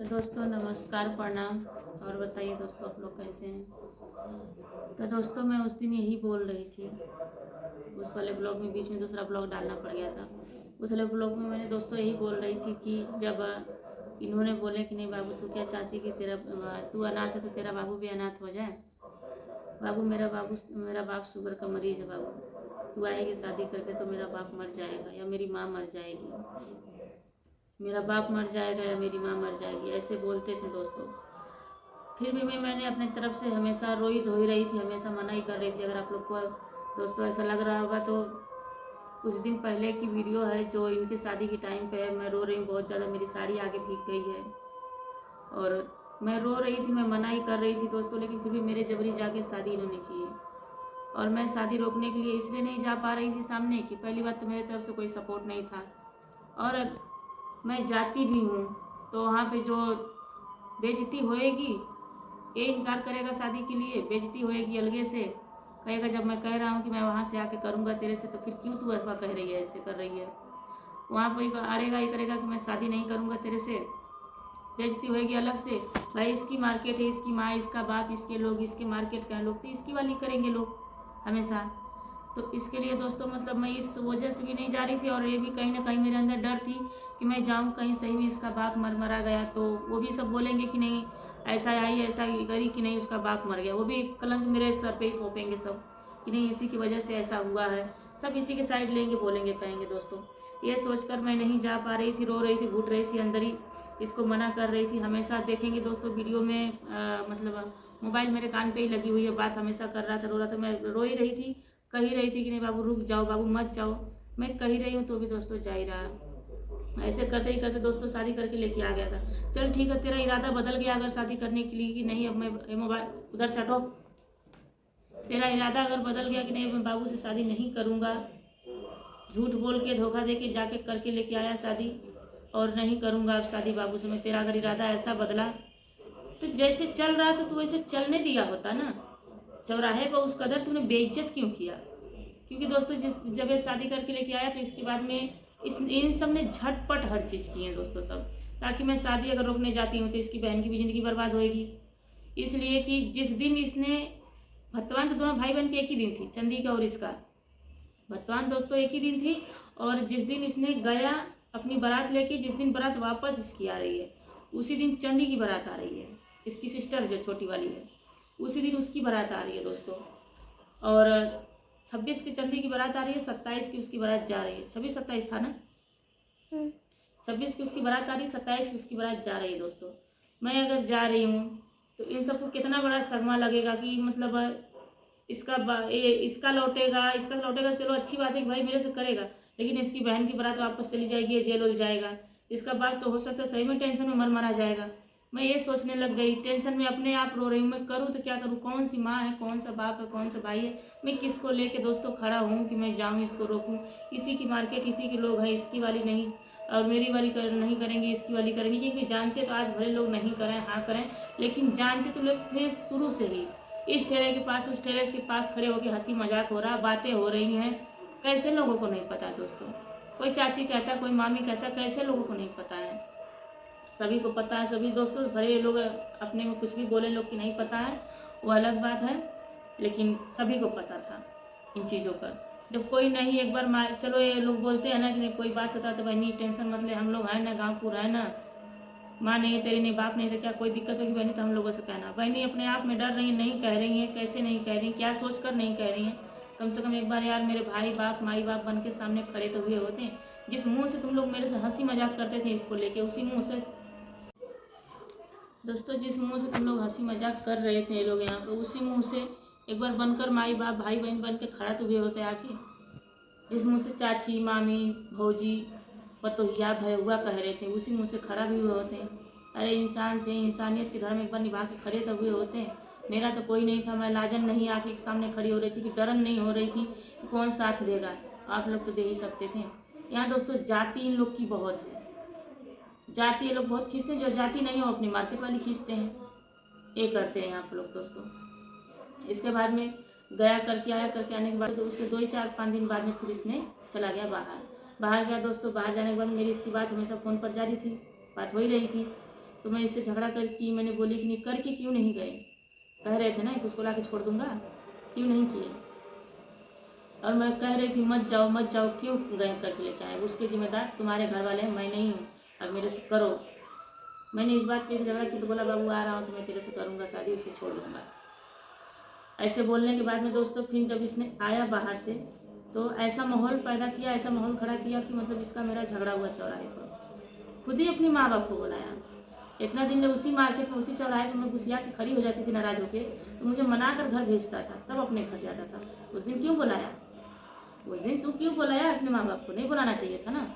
तो दोस्तों नमस्कार, प्रणाम। और बताइए दोस्तों, आप लोग कैसे हैं। तो दोस्तों मैं उस दिन यही बोल रही थी, उस वाले ब्लॉग में बीच में दूसरा ब्लॉग डालना पड़ गया था। उस वाले ब्लॉग में मैंने दोस्तों यही बोल रही थी कि जब इन्होंने बोले कि नहीं बाबू तू क्या चाहती कि तेरा तू अनाथ है तो तेरा बाबू भी अनाथ हो जाए। बाबू मेरा बाप शुगर का मरीज है। बाबू तू आएगी शादी करके तो मेरा बाप मर जाएगा या मेरी माँ मर जाएगी, मेरा बाप मर जाएगा या मेरी माँ मर जाएगी, ऐसे बोलते थे दोस्तों। फिर भी मैंने अपने तरफ से हमेशा रोई धोई रही थी, हमेशा मना ही कर रही थी। अगर आप लोग को दोस्तों ऐसा लग रहा होगा तो कुछ दिन पहले की वीडियो है जो इनकी शादी की टाइम पे है। मैं रो रही हूँ बहुत ज़्यादा, मेरी साड़ी आगे भीग गई है और मैं रो रही थी, मैं मना ही कर रही थी दोस्तों, लेकिन फिर भी मेरे जबरी जाके शादी इन्होंने की है। और मैं शादी रोकने के लिए इसलिए नहीं जा पा रही थी सामने कि पहली बात तो मेरी तरफ से कोई सपोर्ट नहीं था, और मैं जाती भी हूँ तो वहाँ पे जो बेइज्जती होएगी, ये इनकार करेगा शादी के लिए, बेइज्जती होएगी अलगे से, कहेगा जब मैं कह रहा हूँ कि मैं वहाँ से आके करूँगा तेरे से तो फिर क्यों तू ऐसा कह रही है, ऐसे कर रही है। वहाँ पर आएगा ये करेगा कि मैं शादी नहीं करूँगा तेरे से, बेइज्जती होएगी अलग से। भाई इसकी मार्केट है, इसकी माँ, इसका बाप, इसके लोग, इसके मार्केट का लोग तो इसकी वाली करेंगे लोग हमेशा। तो इसके लिए दोस्तों मतलब मैं इस वजह से भी नहीं जा रही थी, और ये भी कहीं ना कहीं मेरे अंदर डर थी कि मैं जाऊँ कहीं सही में इसका बाप मरा गया तो वो भी सब बोलेंगे कि नहीं ऐसा आई, ऐसा करी कि नहीं उसका बाप मर गया, वो भी कलंक मेरे सर पे ही थोपेंगे सब कि नहीं इसी की वजह से ऐसा हुआ है। सब इसी के साइड लेंगे, बोलेंगे, कहेंगे दोस्तों। ये सोचकर मैं नहीं जा पा रही थी, रो रही थी, घुट रही थी अंदर ही, इसको मना कर रही थी। हमेशा देखेंगे दोस्तों वीडियो में मतलब मोबाइल मेरे कान पे ही लगी हुई है, बात हमेशा कर रहा था, रो रहा था, मैं रो ही रही थी, कह ही रही थी कि नहीं बाबू रुक जाओ, बाबू मत जाओ। मैं कह ही रही हूँ तो भी दोस्तों जा ही रहा। ऐसे करते ही करते दोस्तों शादी करके लेके आ गया था। चल ठीक है, तेरा इरादा बदल गया अगर शादी करने के लिए कि नहीं अब मैं मोबाइल उधर से हटो, तेरा इरादा अगर बदल गया कि नहीं मैं बाबू से शादी नहीं करूँगा, झूठ बोल के धोखा दे के जाके करके लेके आया शादी, और नहीं करूँगा अब शादी बाबू से मैं, तेरा अगर इरादा ऐसा बदला तो जैसे चल रहा था तो वैसे चलने दिया होता ना। चौराहे पर उस कदर तूने बेइज्जत क्यों किया। क्योंकि दोस्तों जब ये शादी करके लेके आया तो इसके बाद में इन सब ने झटपट हर चीज़ की है दोस्तों सब, ताकि मैं शादी अगर रोकने जाती हूँ तो इसकी बहन की भी ज़िंदगी बर्बाद होएगी। इसलिए कि जिस दिन इसने भतवान तो दोनों भाई बहन की एक ही दिन थी, चंदी का और इसका भतवान दोस्तों एक ही दिन थी। और जिस दिन इसने गया अपनी बारात लेके, जिस दिन बारात वापस इसकी आ रही है उसी दिन चंदी की बारात आ रही है, इसकी सिस्टर जो छोटी वाली है उसी दिन उसकी बारात आ रही है दोस्तों। और 26 की चंदी की बारात आ रही है, 27 की उसकी बारात जा रही है, 26-27 था ना, 26 की उसकी बारात आ रही है, 27 की उसकी बारात जा रही है दोस्तों। मैं अगर जा रही हूँ तो इन सबको कितना बड़ा सदमा लगेगा कि मतलब इसका लौटेगा, चलो अच्छी बात है कि भाई मेरे से करेगा, लेकिन इसकी बहन की बारात वापस चली जाएगी, जेल हो जाएगा, इसका बाप तो हो सकता है सही में टेंशन में मरा जाएगा। मैं ये सोचने लग गई, टेंशन में अपने आप रो रही हूँ, मैं करूँ तो क्या करूँ, कौन सी माँ है, कौन सा बाप है, कौन सा भाई है, मैं किसको लेके दोस्तों खड़ा हूँ कि मैं जाऊँ इसको रोकूँ। इसी की मार्केट, इसी के लोग हैं, इसकी वाली नहीं और मेरी वाली नहीं करेंगे, इसकी वाली करेंगे, क्योंकि जानते तो आज भले लोग नहीं करें, हाँ करें, लेकिन जानते तो लोग थे शुरू से ही। इस ठेले के पास उस ठेले के पास खड़े होकर हंसी मजाक हो रहा, बातें हो रही हैं, कैसे लोगों को नहीं पता दोस्तों। कोई चाची कहता, कोई मामी कहता, कैसे लोगों को नहीं पता है। सभी को पता है, सभी दोस्तों, भले लोग अपने में कुछ भी बोले लोग की नहीं पता है वो अलग बात है, लेकिन सभी को पता था इन चीज़ों का। जब कोई नहीं एक बार मार, चलो ये लोग बोलते हैं ना कि नहीं कोई बात होता तो भाई नहीं टेंशन मत ले, हम लोग हैं ना, गाँवपुर है ना, माँ नहीं है तेरी, नहीं बाप नहीं, तो क्या कोई दिक्कत होगी बहनी तो हम लोगों से कहना। बहनी अपने आप में डर रही है, नहीं कह रही हैं, कैसे नहीं कह रही, क्या सोच कर नहीं कह रही हैं। कम से कम एक बार यार मेरे भाई बाप माई बाप बन के सामने खड़े तो हुए होते हैं। जिस मुंह से तुम लोग मेरे से हंसी मजाक करते थे इसको लेके, उसी मुंह से दोस्तों, जिस मुंह से तुम लोग हंसी मजाक कर रहे थे ये लोग यहाँ पर, उसी मुंह से एक बार बनकर माई बाप भाई बहन बन के खड़ा तो हुए होते आके। जिस मुंह से चाची मामी भौजी पतोहिया भैया कह रहे थे, उसी मुंह से खड़ा भी हुए होते हैं। अरे इंसान थे, इंसानियत के धर्म एक बार निभा के खड़े तो हुए होते हैं। मेरा तो कोई नहीं था, मैं लाजन नहीं आके सामने खड़ी हो रही थी कि डरन नहीं हो रही थी कि कौन साथ देगा, आप लोग तो दे ही सकते थे। यहाँ दोस्तों जाति इन लोग की बहुत है, जाति ये लोग बहुत खींचते हैं, जो जाति नहीं हो अपनी मार्केट वाली खींचते हैं, ये करते हैं यहाँ पर लोग दोस्तों। इसके बाद में गया करके आया, करके आने के बाद तो उसके 2-4-5 दिन बाद में फिर इसने चला गया बाहर गया दोस्तों। बाहर जाने के बाद मेरी इसकी बात हमेशा फ़ोन पर जारी थी, बात हो ही रही थी। तो मैं इससे झगड़ा कर की मैंने बोली कि नहीं, करके क्यों नहीं गए? कह रहे थे ना कि उसको ला के छोड़ दूंगा, क्यों नहीं किए? और मैं कह रही थी मत जाओ मत जाओ, क्यों गए करके लेके आए? उसके जिम्मेदार तुम्हारे घर वाले हैं, मैं नहीं हूँ। अब मेरे से करो। मैंने इस बात पे झगड़ा की तो बोला बाबू आ रहा हूँ तो मैं तेरे से करूँगा शादी, उसे छोड़ दूँगा। ऐसे बोलने के बाद में दोस्तों फिर जब इसने आया बाहर से तो ऐसा माहौल पैदा किया, ऐसा माहौल खड़ा किया कि मतलब इसका मेरा झगड़ा हुआ चौराहे पर। खुद ही अपनी माँ बाप को बुलाया। इतना दिन उसी मार्केट में उसी चौराहे पर मैं घुसिया के खड़ी हो जाती थी नाराज होके, तो मुझे मना कर घर भेजता था, तब अपने घर जाता था। उस दिन क्यों बुलाया? उस दिन तू क्यों बुलाया अपने माँ बाप को? नहीं बुलाना चाहिए था ना।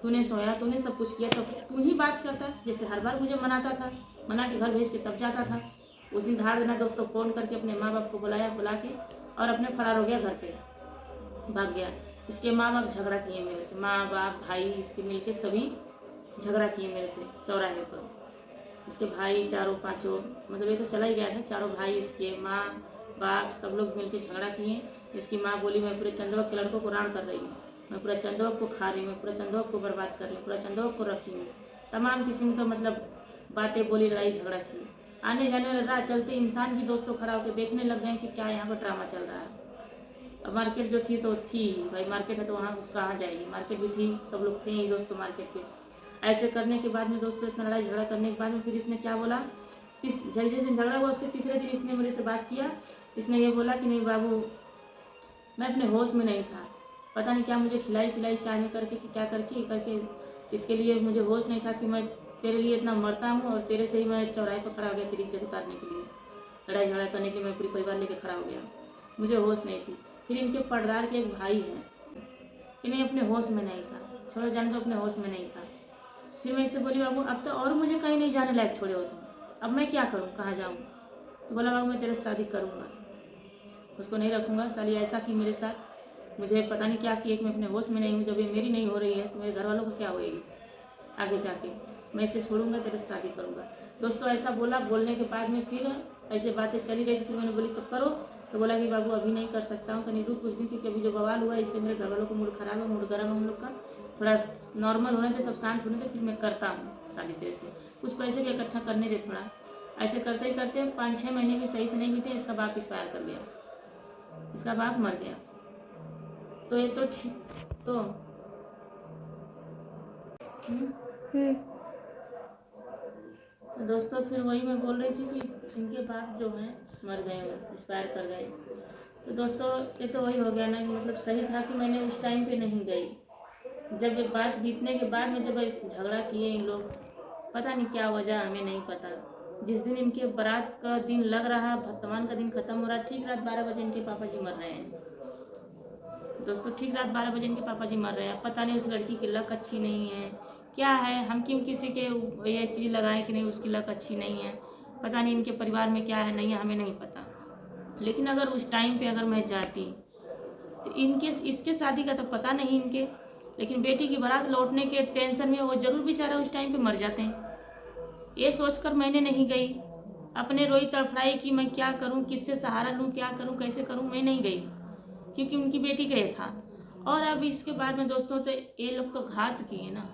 तूने सोया, तूने सब कुछ किया, तो तू ही बात करता। जैसे हर बार मुझे मनाता था, मना के घर भेज के तब जाता था। उस दिन धार देना दोस्तों, फ़ोन करके अपने माँ बाप को बुलाया, बुला के और अपने फरार हो गया, घर पे भाग गया। इसके माँ बाप झगड़ा किए मेरे से, माँ बाप भाई इसके मिलके सभी झगड़ा किए मेरे से चौराहे पर। इसके भाई चारों पांचों, मतलब ये तो चला ही गया था, चारों भाई इसके माँ बाप सब लोग मिलके झगड़ा किए। इसकी माँ बोली मैं पूरे चंदवक के लड़कों को राण कर रही हूँ, मैं पूरा चंदवक को खा रही हूँ, मैं पूरा चंदवक को बर्बाद कर रही हूँ, पूरा चंदवक को रखी हूँ। तमाम किस्म का मतलब बातें बोली, लड़ाई झगड़ा की। आने जाने वाले राह चलते इंसान भी दोस्तों खड़ा होकर देखने लग गए कि क्या यहाँ पर ड्रामा चल रहा है। अब मार्केट जो थी तो थी ही भाई, मार्केट है तो वहाँ कहाँ जाएगी, मार्केट भी थी, सब लोग थे ही दोस्तों मार्केट के। ऐसे करने के बाद में दोस्तों, इतना लड़ाई झगड़ा करने के बाद में फिर इसने क्या बोला, जिस दिन झगड़ा हुआ उसके तीसरे दिन इसने मेरे से बात किया। इसने ये बोला कि नहीं बाबू, मैं अपने होश में नहीं था, पता नहीं क्या मुझे खिलाई पिलाई चाय में करके कि क्या करके इसके लिए मुझे होश नहीं था कि मैं तेरे लिए इतना मरता हूँ और तेरे से ही मैं चौराहे पर खड़ा हो गया तेरी इज्जत उतारने के लिए, लड़ाई झगड़ा करने के लिए मैं पूरी परिवार लेके खड़ा हो गया, मुझे होश नहीं थी। फिर इनके पर्दार के एक भाई हैं कि नहीं अपने होश में नहीं था, छोड़ो जाने तो अपने होश में नहीं था। फिर मैं इससे बोली बाबू अब तो और मुझे कहीं नहीं जाने लायक छोड़े हो तुम, अब मैं क्या करूँ, कहाँ जाऊँ? तो बोला बाबू मैं तेरे से शादी करूँगा, उसको नहीं रखूँगा। साली ऐसा कि मेरे साथ, मुझे पता नहीं क्या किए कि मैं अपने होश में नहीं हूँ। जब ये मेरी नहीं हो रही है तो मेरे घर वालों को क्या होएगी आगे जाके? मैं इसे छोड़ूंगा, तेरे से शादी करूँगा। दोस्तों ऐसा बोला, बोलने के बाद में फिर ऐसे बातें चली रही थी। फिर मैंने बोली तो करो, तो बोला कि बाबू अभी नहीं कर सकता हूँ, कहीं रुक कुछ दिन, क्योंकि अभी जो बवाल हुआ इससे मेरे घर वालों को मूड खराब है, मूड गर्म है हम लोग का, थोड़ा नॉर्मल होने दे, सब शांत होने दे, फिर मैं करता हूँ शादी तेरे से, कुछ पैसे भी इकट्ठा करने दे थोड़ा। ऐसे करते ही करते 5-6 महीने भी सही से नहीं बीते, इसका बाप एक्सपायर कर गया, इसका बाप मर गया। तो ये तो ठीक तो तो दोस्तों फिर वही मैं बोल रही थी कि इनके बाप जो हैं मर गए, एक्सपायर कर गए। तो दोस्तों ये तो वही हो गया ना कि मतलब सही था कि मैंने उस टाइम पे नहीं गई। जब ये बात बीतने के बाद में जब झगड़ा किए इन लोग, पता नहीं क्या वजह, हमें नहीं पता। जिस दिन इनके बारात का दिन लग रहा, वर्तमान का दिन खत्म हो रहा, ठीक रात 12 बजे इनके पापा जी मर रहे हैं दोस्तों, ठीक रात 12 बजे इनके पापा जी मर रहे हैं। पता नहीं उस लड़की की लक अच्छी नहीं है, क्या है, हम क्यों किसी के ये चीज़ लगाएं कि नहीं उसकी लक अच्छी नहीं है, पता नहीं इनके परिवार में क्या है नहीं है, हमें नहीं पता। लेकिन अगर उस टाइम पे अगर मैं जाती तो इनके इसके शादी का तो पता नहीं इनके, लेकिन बेटी की बारात लौटने के टेंशन में वो जरूर बेचारा उस टाइम पे मर जाते हैं। ये सोचकर मैंने नहीं गई, अपने रोई तड़फड़ाई कि मैं क्या करूं, किससे सहारा लूं, क्या करूं, कैसे करूं, मैं नहीं गई क्योंकि उनकी बेटी का ये था। और अब इसके बाद में दोस्तों तो ये लोग तो घात किए ना,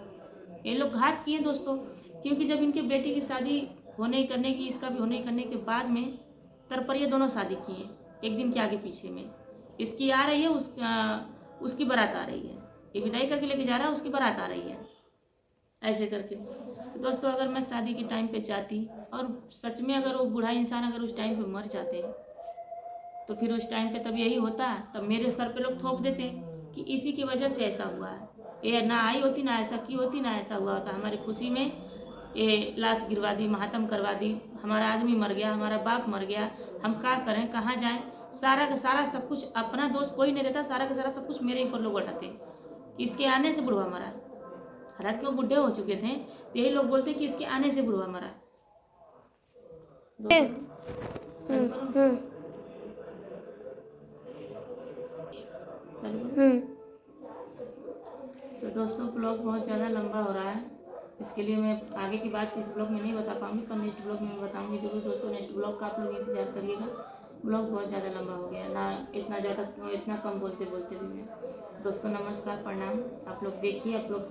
ये लोग घात किए दोस्तों, क्योंकि जब इनके बेटी की शादी होने करने की, इसका भी होने करने के बाद में तरपर ये दोनों शादी किए, एक दिन के आगे पीछे में। इसकी आ रही है, उसकी बारात आ रही है, ये विदाई करके लेके जा रहा है, उसकी बारात आ रही है, ऐसे करके। तो दोस्तों अगर मैं शादी के टाइम पे जाती और सच में अगर वो बूढ़ा इंसान अगर उस टाइम पे मर जाते तो फिर उस टाइम पे तब यही होता, तब मेरे सर पे लोग थोप देते कि इसी की वजह से ऐसा हुआ है, ये ना आई होती, ना ऐसा की होती, ना ऐसा हुआ होता, हमारी खुशी में ये लाश गिरवा दी, मातम करवा दी, हमारा आदमी मर गया, हमारा बाप मर गया, हम क्या करें, कहाँ जाएं? सारा का सारा सब कुछ, अपना दोस्त कोई नहीं रहता, सारा का सारा सब कुछ मेरे ऊपर लोग उठाते कि इसके आने से बुढ़वा मरा। हालांकि वो बुढ़े हो चुके थे, तो यही लोग बोलते कि इसके आने से बुढ़वा मरा। तो दोस्तों ब्लॉग बहुत ज़्यादा लंबा हो रहा है, इसके लिए मैं आगे की बात इस ब्लॉग में नहीं बता पाऊँगी, पर नेक्स्ट ब्लॉग में बताऊँगी जरूर दोस्तों। नेक्स्ट ब्लॉग का आप लोग इंतजार करिएगा, ब्लॉग बहुत ज़्यादा लंबा हो गया ना, इतना ज़्यादा इतना कम बोलते बोलते भी मैं। दोस्तों नमस्कार, प्रणाम, आप लोग देखिए, आप लोग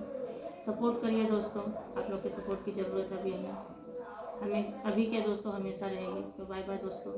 सपोर्ट करिए दोस्तों, आप लोग के सपोर्ट आपकी ज़रूरत अभी है, हमें अभी क्या दोस्तों हमेशा रहेगी। तो बाय बाय दोस्तों।